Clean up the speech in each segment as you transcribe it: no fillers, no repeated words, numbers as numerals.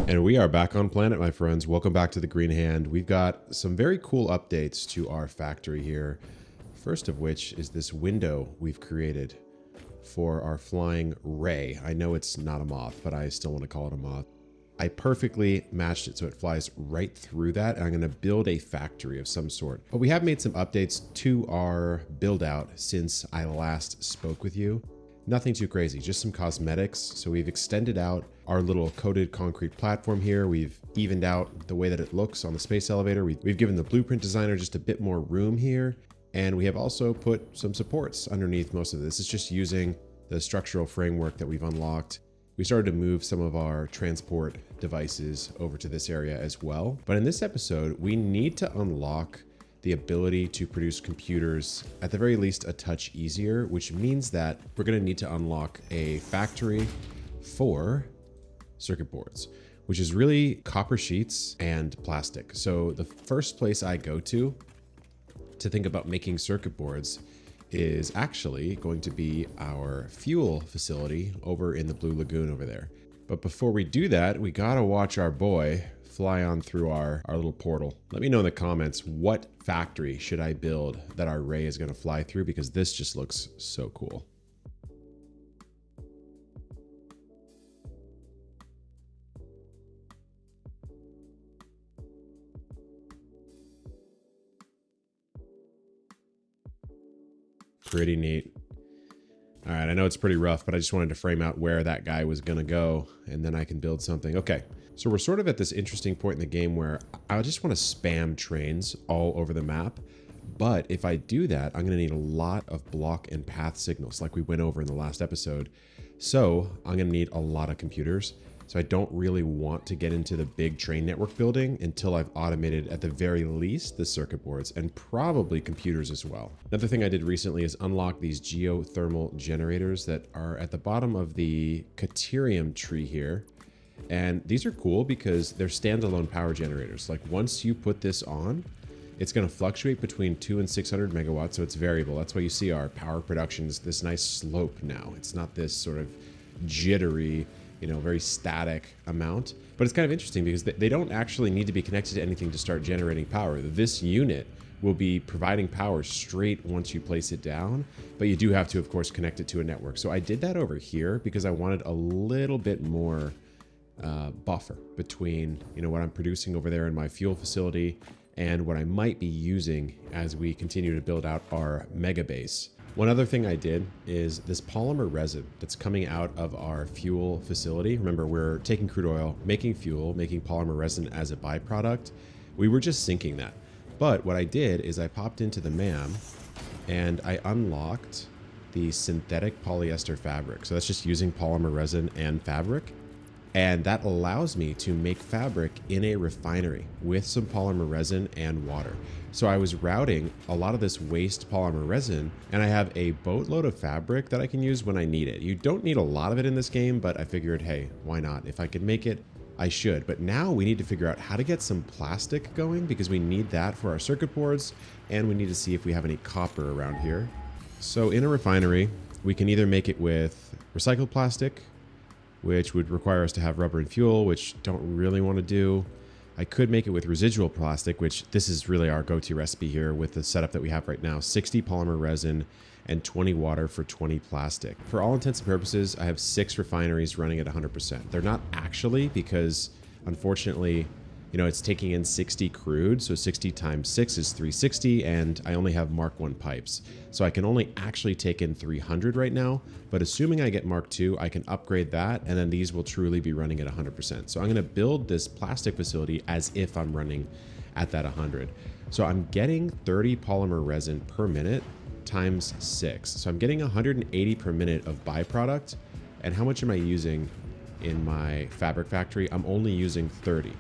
And we are back on planet, my friends. Welcome back to the Green Hand. We've got some very cool updates to our factory here. First of which is this window we've created for our flying ray. I know it's not a moth, but I still want to call it a moth. I perfectly matched it so it flies right through that, and I'm going to build a factory of some sort. But we have made some updates to our build out since I last spoke with you. Nothing too crazy, just some cosmetics. So we've extended out our little coated concrete platform here. We've evened out the way that it looks on the space elevator. We've given the blueprint designer just a bit more room here. And we have also put some supports underneath most of this. It's just using the structural framework that we've unlocked. We started to move some of our transport devices over to this area as well. But in this episode, we need to unlock the ability to produce computers at the very least a touch easier, which means that we're going to need to unlock a factory for circuit boards, which is really copper sheets and plastic. So the first place I go to think about making circuit boards is actually going to be our fuel facility over in the Blue Lagoon over there. But before we do that, we gotta watch our boy fly on through our little portal. Let me know in the comments, what factory should I build that our ray is gonna fly through, because this just looks so cool. Pretty neat. All right, I know it's pretty rough, but I just wanted to frame out where that guy was gonna go, and then I can build something. Okay, so we're sort of at this interesting point in the game where I just want to spam trains all over the map. But if I do that, I'm gonna need a lot of block and path signals like we went over in the last episode. So I'm gonna need a lot of computers. So I don't really want to get into the big train network building until I've automated at the very least the circuit boards and probably computers as well. Another thing I did recently is unlock these geothermal generators that are at the bottom of the Caterium tree here. And these are cool because they're standalone power generators. Like once you put this on, it's going to fluctuate between 200 and 600 megawatts. So it's variable. That's why you see our power production is this nice slope now. It's not this sort of jittery, very static amount. But it's kind of interesting because they don't actually need to be connected to anything to start generating power. This unit will be providing power straight once you place it down, but you do have to, of course, connect it to a network. So I did that over here because I wanted a little bit more buffer between, what I'm producing over there in my fuel facility and what I might be using as we continue to build out our mega base. One other thing I did is this polymer resin that's coming out of our fuel facility. Remember, we're taking crude oil, making fuel, making polymer resin as a byproduct. We were just sinking that. But what I did is I popped into the MAM and I unlocked the synthetic polyester fabric. So that's just using polymer resin and fabric. And that allows me to make fabric in a refinery with some polymer resin and water. So I was routing a lot of this waste polymer resin, and I have a boatload of fabric that I can use when I need it. You don't need a lot of it in this game, but I figured, hey, why not? If I could make it, I should. But now we need to figure out how to get some plastic going, because we need that for our circuit boards, and we need to see if we have any copper around here. So in a refinery, we can either make it with recycled plastic, which would require us to have rubber and fuel, which don't really want to do. I could make it with residual plastic, which this is really our go-to recipe here with the setup that we have right now. 60 polymer resin and 20 water for 20 plastic. For all intents and purposes, I have 6 refineries running at 100%. They're not actually, because unfortunately, it's taking in 60 crude, so 60 times 6 is 360, and I only have Mark 1 pipes. So I can only actually take in 300 right now, but assuming I get Mark 2, I can upgrade that, and then these will truly be running at 100%. So I'm gonna build this plastic facility as if I'm running at that 100. So I'm getting 30 polymer resin per minute times 6. So I'm getting 180 per minute of byproduct. And how much am I using in my fabric factory? I'm only using 30.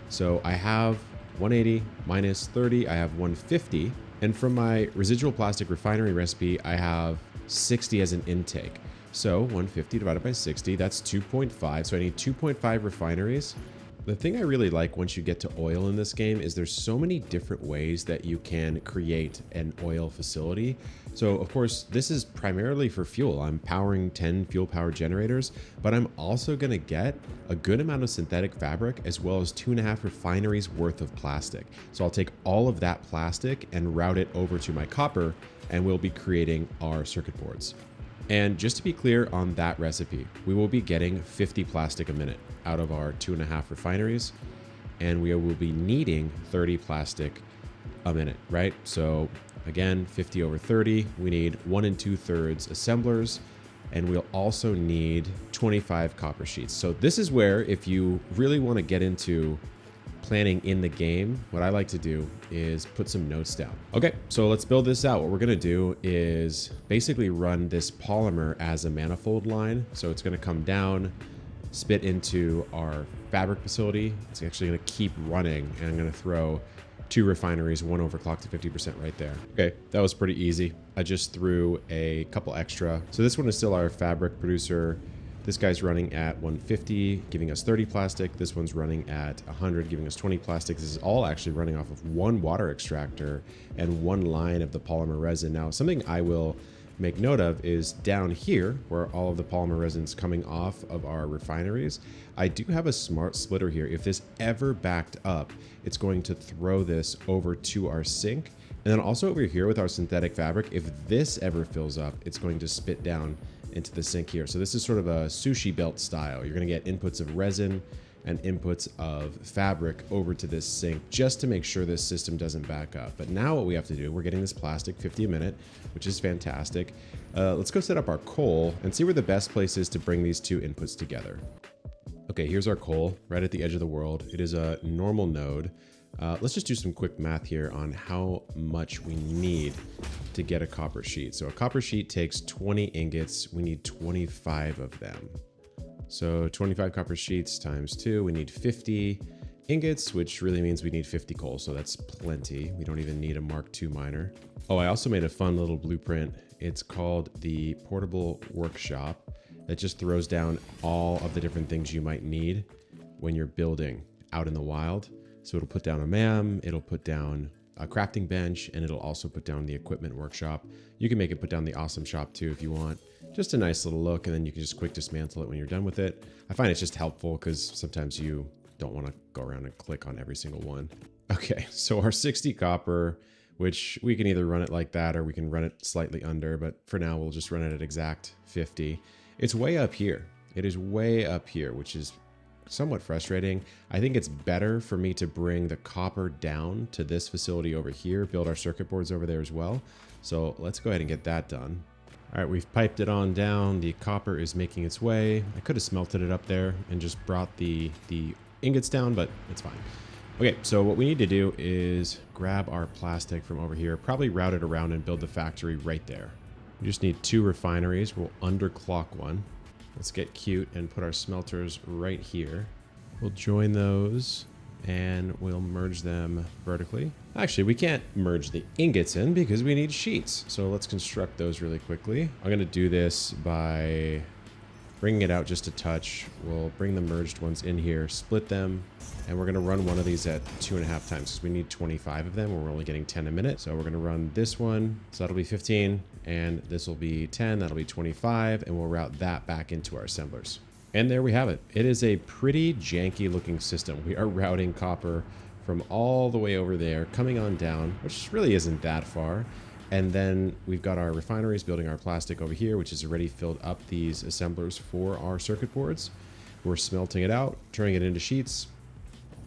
So I have 180 minus 30, I have 150. And from my residual plastic refinery recipe, I have 60 as an intake. So 150 divided by 60, that's 2.5. So I need 2.5 refineries The thing I really like once you get to oil in this game is there's so many different ways that you can create an oil facility. So of course, this is primarily for fuel. I'm powering 10 fuel power generators, but I'm also gonna get a good amount of synthetic fabric as well as 2.5 refineries worth of plastic. So I'll take all of that plastic and route it over to my copper, and we'll be creating our circuit boards. And just to be clear on that recipe, we will be getting 50 plastic a minute out of our 2.5 refineries, and we will be needing 30 plastic a minute, right? So again, 50 over 30, we need 1 2/3 assemblers, and we'll also need 25 copper sheets. So this is where, if you really want to get into planning in the game, what I like to do is put some notes down. Okay, so let's build this out. What we're gonna do is basically run this polymer as a manifold line. So it's gonna come down, spit into our fabric facility. It's actually gonna keep running, and I'm gonna throw 2 refineries, 1 overclocked to 50% right there. Okay, that was pretty easy. I just threw a couple extra. So this one is still our fabric producer. This guy's running at 150, giving us 30 plastic. This one's running at 100, giving us 20 plastic. This is all actually running off of 1 water extractor and 1 line of the polymer resin. Now, something I will make note of is down here, where all of the polymer resin's coming off of our refineries, I do have a smart splitter here. If this ever backed up, it's going to throw this over to our sink. And then also over here with our synthetic fabric, if this ever fills up, it's going to spit down into the sink here. So this is sort of a sushi belt style. You're gonna get inputs of resin and inputs of fabric over to this sink just to make sure this system doesn't back up. But now what we have to do, we're getting this plastic 50 a minute, which is fantastic. Let's go set up our coal and see where the best place is to bring these 2 inputs together. Okay, here's our coal right at the edge of the world. It is a normal node. Let's just do some quick math here on how much we need to get a copper sheet. So a copper sheet takes 20 ingots. We need 25 of them. So 25 copper sheets times 2, we need 50 ingots, which really means we need 50 coal. So that's plenty. We don't even need a Mark II miner. Oh, I also made a fun little blueprint. It's called the portable workshop that just throws down all of the different things you might need when you're building out in the wild. So it'll put down a MAM, it'll put down a crafting bench, and it'll also put down the equipment workshop. You can make it put down the awesome shop too if you want. Just a nice little look, and then you can just quick dismantle it when you're done with it. I find it's just helpful because sometimes you don't want to go around and click on every single one. Okay, so our 60 copper, which we can either run it like that or we can run it slightly under, but for now we'll just run it at exact 50. It's way up here. It is way up here, which is somewhat frustrating. I think it's better for me to bring the copper down to this facility over here, build our circuit boards over there as well. So let's go ahead and get that done. All right, we've piped it on down. The copper is making its way. I could have smelted it up there and just brought the ingots down, but it's fine. Okay, so what we need to do is grab our plastic from over here, probably route it around and build the factory right there. We just need 2 refineries. We'll underclock one. Let's get cute and put our smelters right here. We'll join those and we'll merge them vertically. Actually, we can't merge the ingots in because we need sheets. So let's construct those really quickly. I'm gonna do this by bringing it out just a touch. We'll bring the merged ones in here, split them, and we're gonna run one of these at 2.5 times because we need 25 of them and we're only getting 10 a minute. So we're gonna run this one, so that'll be 15, and this will be 10, that'll be 25, and we'll route that back into our assemblers. And there we have it. It is a pretty janky looking system. We are routing copper from all the way over there, coming on down, which really isn't that far. And then we've got our refineries building our plastic over here, which has already filled up these assemblers for our circuit boards. We're smelting it out, turning it into sheets.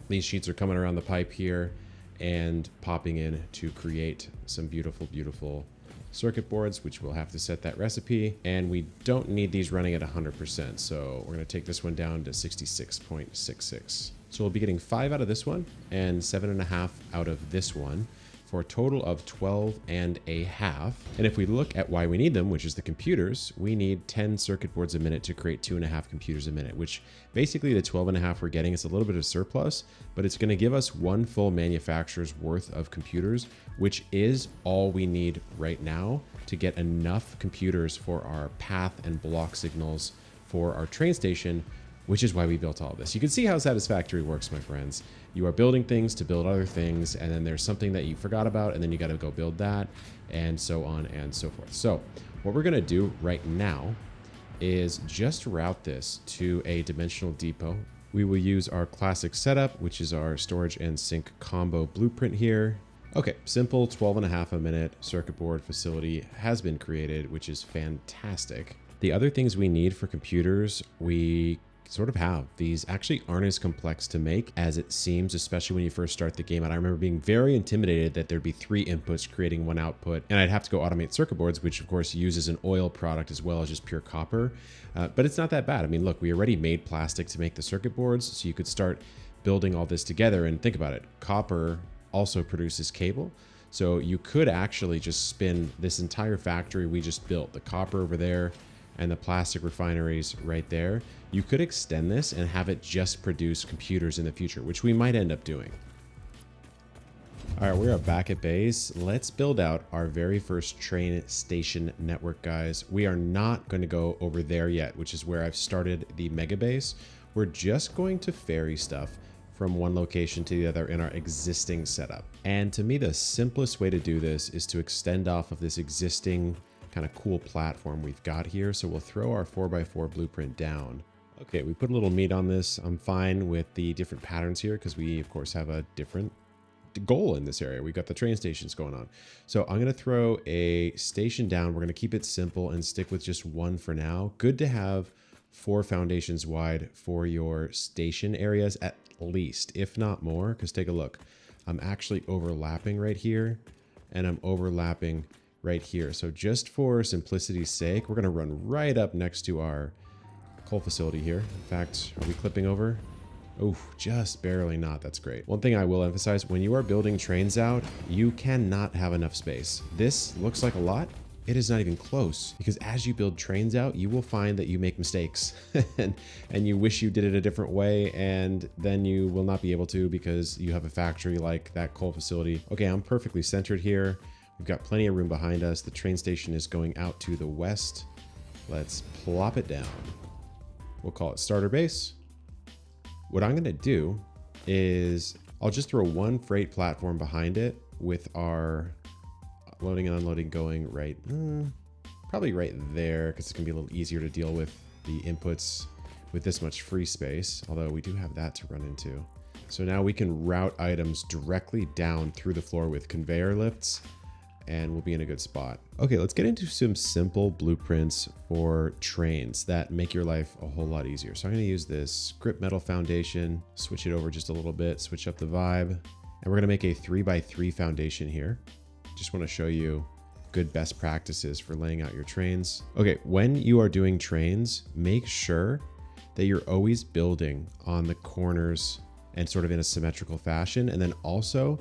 These sheets are coming around the pipe here and popping in to create some beautiful, beautiful circuit boards, which we'll have to set that recipe. And we don't need these running at 100%. So we're gonna take this one down to 66.66. So we'll be getting 5 out of this one and 7.5 out of this one, for a total of 12.5. And if we look at why we need them, which is the computers, we need 10 circuit boards a minute to create 2.5 computers a minute, which basically the 12.5 we're getting is a little bit of surplus, but it's gonna give us 1 full manufacturer's worth of computers, which is all we need right now to get enough computers for our path and block signals for our train station which is why we built all of this. You can see how Satisfactory works, my friends. You are building things to build other things, and then there's something that you forgot about, and then you got to go build that, and so on and so forth. So what we're going to do right now is just route this to a dimensional depot. We will use our classic setup, which is our storage and sink combo blueprint here. Okay, simple 12.5 a minute circuit board facility has been created, which is fantastic. The other things we need for computers, we sort of have. These actually aren't as complex to make as it seems, especially when you first start the game. And I remember being very intimidated that there'd be 3 inputs creating 1 output, and I'd have to go automate circuit boards, which of course uses an oil product as well as just pure copper. But it's not that bad. I mean, look, we already made plastic to make the circuit boards, so you could start building all this together. And think about it, copper also produces cable. So you could actually just spin this entire factory we just built, the copper over there and the plastic refineries right there. You could extend this and have it just produce computers in the future, which we might end up doing. All right, we are back at base. Let's build out our very first train station network, guys. We are not going to go over there yet, which is where I've started the mega base. We're just going to ferry stuff from one location to the other in our existing setup. And to me, the simplest way to do this is to extend off of this existing kind of cool platform we've got here. So we'll throw our 4x4 blueprint down. Okay, we put a little meat on this. I'm fine with the different patterns here because we of course have a different goal in this area. We've got the train stations going on. So I'm going to throw a station down. We're going to keep it simple and stick with just 1 for now. Good to have 4 foundations wide for your station areas at least, if not more, because take a look. I'm actually overlapping right here, and I'm overlapping right here. So just for simplicity's sake, we're going to run right up next to our coal facility here. In fact, are we clipping over? Oh, just barely not. That's great. One thing I will emphasize, when you are building trains out, you cannot have enough space. This looks like a lot. It is not even close, because as you build trains out, you will find that you make mistakes and you wish you did it a different way, and then you will not be able to because you have a factory like that coal facility. Okay, I'm perfectly centered here. We've got plenty of room behind us. The train station is going out to the west. Let's plop it down. We'll call it starter base. What I'm going to do is I'll just throw 1 freight platform behind it with our loading and unloading going right, probably right there, because it's going to be a little easier to deal with the inputs with this much free space, although we do have that to run into. So now we can route items directly down through the floor with conveyor lifts, and we'll be in a good spot. Okay, let's get into some simple blueprints for trains that make your life a whole lot easier. So I'm going to use this grip metal foundation, switch it over just a little bit, switch up the vibe, and we're going to make a 3x3 foundation here. Just want to show you good best practices for laying out your trains. Okay, when you are doing trains, make sure that you're always building on the corners and sort of in a symmetrical fashion, and then also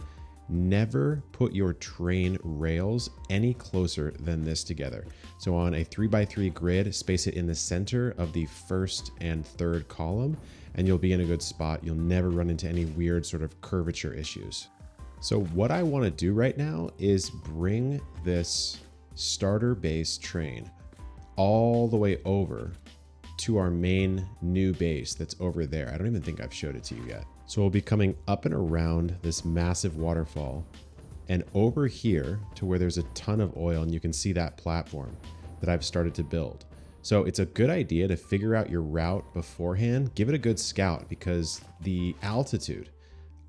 never put your train rails any closer than this together. So on a 3x3 grid, space it in the center of the 1st and 3rd column, and you'll be in a good spot. You'll never run into any weird sort of curvature issues. So what I want to do right now is bring this starter base train all the way over to our main new base that's over there. I don't even think I've showed it to you yet. So we'll be coming up and around this massive waterfall and over here to where there's a ton of oil, and you can see that platform that I've started to build. So it's a good idea to figure out your route beforehand. Give it a good scout, because the altitude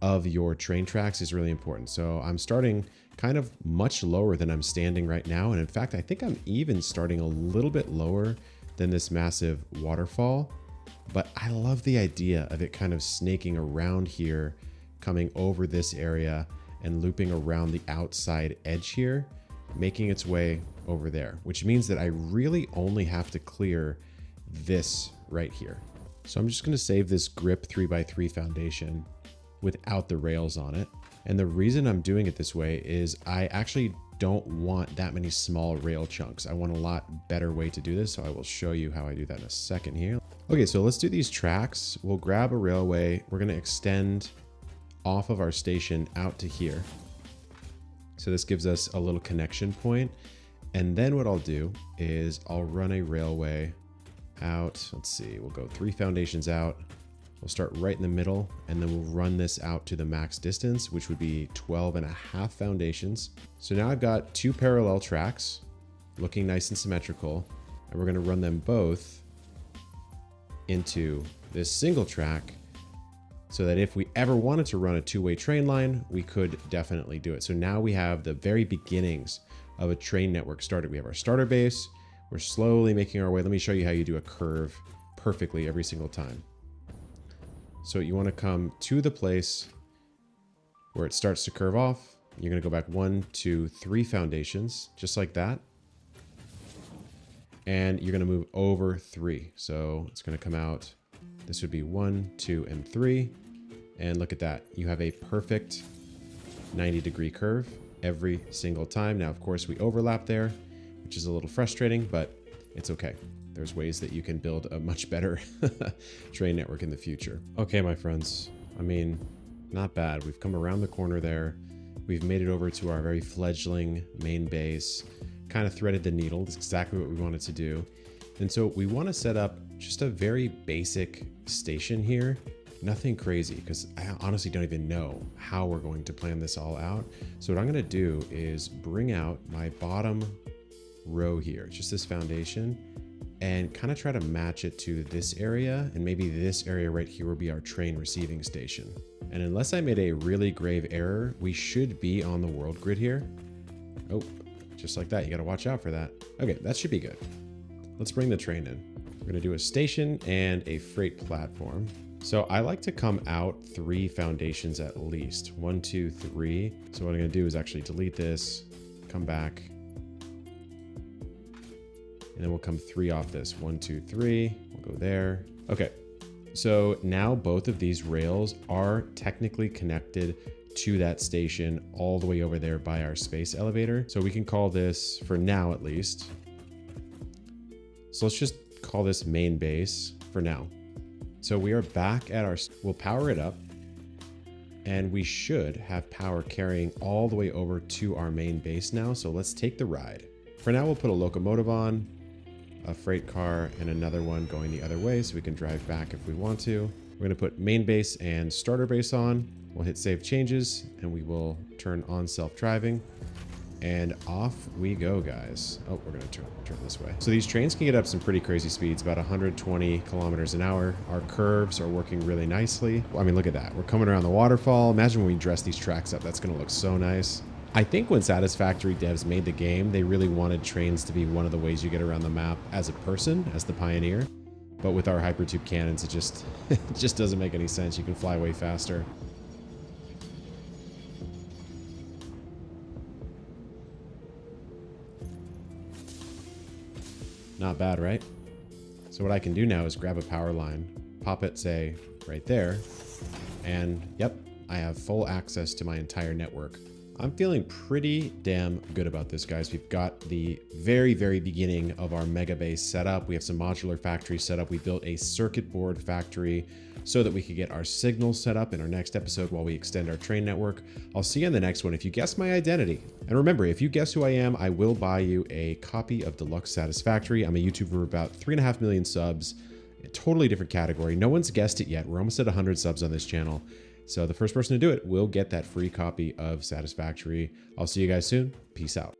of your train tracks is really important. So I'm starting kind of much lower than I'm standing right now. And in fact, I think I'm even starting a little bit lower than this massive waterfall. But I love the idea of it kind of snaking around here, coming over this area and looping around the outside edge here, making its way over there, which means that I really only have to clear this right here. So I'm just going to save this grip 3x3 foundation without the rails on it. And the reason I'm doing it this way is I actually don't want that many small rail chunks. I want a lot better way to do this. So I will show you how I do that in a second here. Okay, so let's do these tracks. We'll grab a railway. We're going to extend off of our station out to here. So this gives us a little connection point. And then what I'll do is I'll run a railway out. Let's see, we'll go 3 foundations out. We'll start right in the middle, and then we'll run this out to the max distance, which would be 12.5 foundations. So now I've got 2 parallel tracks looking nice and symmetrical, and we're going to run them both into this single track so that if we ever wanted to run a 2-way train line, we could definitely do it. So now we have the very beginnings of a train network started. We have our starter base. We're slowly making our way. Let me show you how you do a curve perfectly every single time. So you want to come to the place where it starts to curve off. You're going to go back 1, 2, 3 foundations, just like that. And you're going to move over 3. So it's going to come out. This would be 1, 2, and 3. And look at that. You have a perfect 90-degree curve every single time. Now, of course, we overlap there, which is a little frustrating, but it's okay. There's ways that you can build a much better train network in the future. Okay, my friends. I mean, not bad. We've come around the corner there. We've made it over to our very fledgling main base. Kind of threaded the needle. That's exactly what we wanted to do. And so we want to set up just a very basic station here. Nothing crazy, because I honestly don't even know how we're going to plan this all out. So what I'm going to do is bring out my bottom row here, just this foundation, and kind of try to match it to this area. And maybe this area right here will be our train receiving station. And unless I made a really grave error, we should be on the world grid here. Oh, just like that. You got to watch out for that. Okay, that should be good. Let's bring the train in. We're going to do a station and a freight platform. So I like to come out 3 foundations at least. 1, 2, 3. So what I'm going to do is actually delete this, come back, and then we'll come 3 off this. 1, 2, 3. We'll go there. Okay. So now both of these rails are technically connected to that station all the way over there by our space elevator. So we can call this, for now at least. So let's just call this main base for now. So we are back at our, we'll power it up, and we should have power carrying all the way over to our main base now. So let's take the ride. For now, we'll put a locomotive on, a freight car, and another one going the other way so we can drive back if we want to. We're gonna put main base and starter base on. We'll hit save changes, and we will turn on self-driving. And off we go, guys. Oh, we're gonna turn this way. So these trains can get up some pretty crazy speeds, about 120 kilometers an hour. Our curves are working really nicely. I mean, look at that. We're coming around the waterfall. Imagine when we dress these tracks up. That's gonna look so nice. I think when Satisfactory devs made the game, they really wanted trains to be one of the ways you get around the map as a person, as the pioneer. But with our hypertube cannons, it just doesn't make any sense. You can fly way faster. Not bad, right? So what I can do now is grab a power line, pop it, say, right there, and yep, I have full access to my entire network. I'm feeling pretty damn good about this, guys. We've got the very, very beginning of our mega base set up. We have some modular factories set up. We built a circuit board factory so that we could get our signals set up in our next episode while we extend our train network. I'll see you in the next one if you guess my identity. And remember, if you guess who I am, I will buy you a copy of Deluxe Satisfactory. I'm a YouTuber with about 3.5 million subs, a totally different category. No one's guessed it yet. We're almost at 100 subs on this channel. So the first person to do it will get that free copy of Satisfactory. I'll see you guys soon. Peace out.